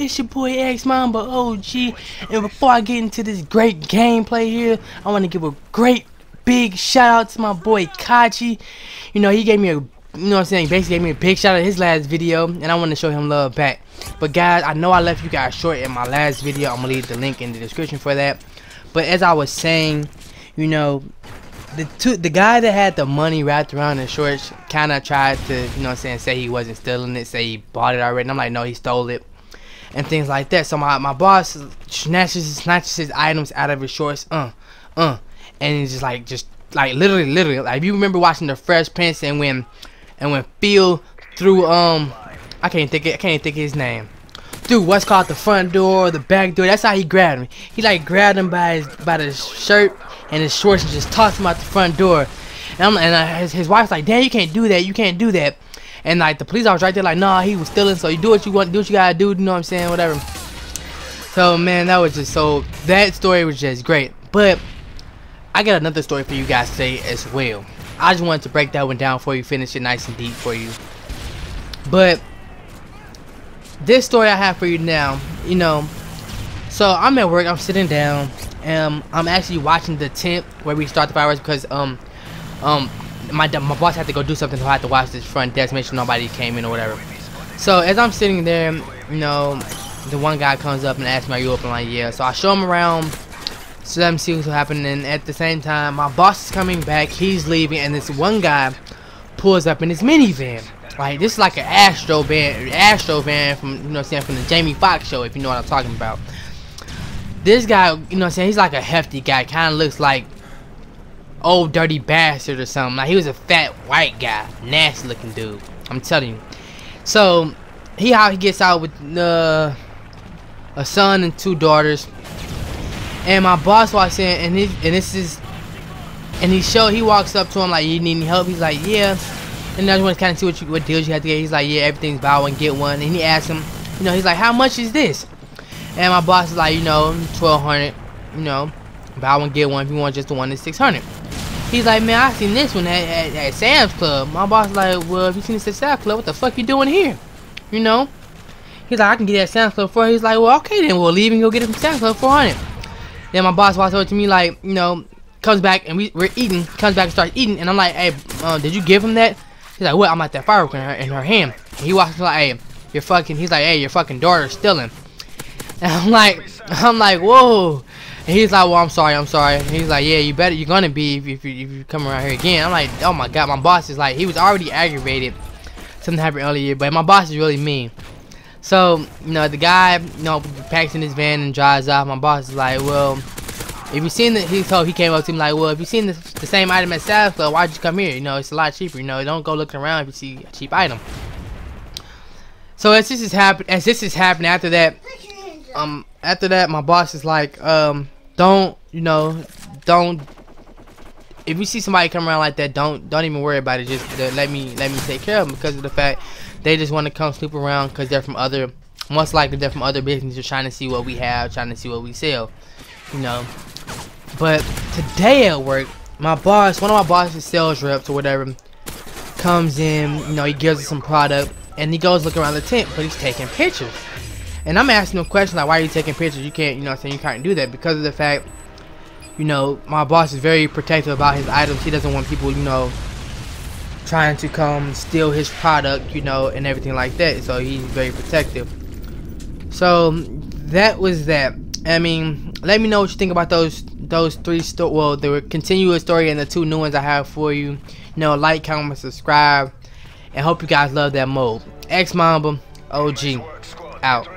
It's your boy X Mamba OG, and before I get into this great gameplay here, I want to give a great big shout out to my boy Kachi. You know, he gave me a, basically gave me a big shout out in his last video, and I want to show him love back. But guys, I know I left you guys short in my last video. I'm gonna leave the link in the description for that. But as I was saying, you know, the guy that had the money wrapped around his shorts kind of tried to, say he wasn't stealing it, say he bought it already. And I'm like, no, he stole it, and things like that. So my boss snatches his items out of his shorts, and he's just like literally, like, if you remember watching the Fresh Prince, and when Phil threw I can't think of his name, through what's called the front door or the back door. That's how he grabbed him. He like grabbed him by the shirt and his shorts and just tossed him out the front door. And his wife's like, damn, you can't do that, you can't do that. And like the police officer right there like, nah, he was stealing, so you do what you want, do what you gotta do, you know what I'm saying, whatever. So man, that story was just great. But I got another story for you guys today as well. I just wanted to break that one down for you, finish it nice and deep for you. But this story I have for you now, so I'm at work, I'm sitting down, and I'm actually watching the tent where we start the fireworks, because my boss had to go do something, so I had to watch this front desk, make sure nobody came in or whatever. So as I'm sitting there, the one guy comes up and asks me, are you open? I'm like, yeah. So I show him around, so let him see what's happening. And at the same time, my boss is coming back, he's leaving, and this one guy pulls up in his minivan. Like, this is like an Astro van from, from the Jamie Foxx show, if you know what I'm talking about. This guy, he's like a hefty guy, kind of looks like Old Dirty Bastard or something. Like, he was a fat white guy, nasty looking dude, I'm telling you. So he gets out with a son and 2 daughters, and my boss walks in, and he walks up to him like, you need any help? He's like, yeah. And I just want to kind of see what deals you have to get. He's like, yeah, everything's buy one get one. And he asks him, he's like, how much is this? And my boss is like, $1,200. Buy one get one. If you want just the one, it's $600. He's like, man, I seen this one at Sam's Club. My boss is like, well, if you seen this at Sam's Club, what the fuck you doing here? He's like, I can get it at Sam's Club for. He's like, well, okay, then we'll leave and go get it from Sam's Club for $400. Then my boss walks over to me like, comes back and we're eating. Comes back and starts eating, and I'm like, hey, did you give him that? He's like, what? I'm like, that firework in her hand. And he walks like, hey, he's like, hey, your fucking daughter's stealing. And I'm like, whoa. And he's like, well, I'm sorry. And he's like, yeah, you're gonna be if you come around here again. I'm like, oh my god, my boss is like, he was already aggravated. Something happened earlier, but my boss is really mean. So, the guy, packs in his van and drives off. My boss is like, well, if you seen he came up to me like, well, if you seen the same item at Sam's Club, why'd you come here? It's a lot cheaper. Don't go looking around if you see a cheap item. So as this is happening after that, my boss is like, don't, if you see somebody come around like that, don't even worry about it. Just let me take care of them, because of the fact they just want to come snoop around, because they're from most likely they're from other businesses, trying to see what we have, trying to see what we sell, But today at work, one of my boss's sales reps or whatever, comes in, he gives us some product, and he goes looking around the tent, but he's taking pictures. And I'm asking him questions like, why are you taking pictures? You can't, you can't do that, because of the fact, my boss is very protective about his items. He doesn't want people, trying to come steal his product, and everything like that. So he's very protective. So that was that. I mean, let me know what you think about those 3 the continuous story and the 2 new ones I have for you. Like, comment, subscribe, and hope you guys love that mode. X Mamba OG out.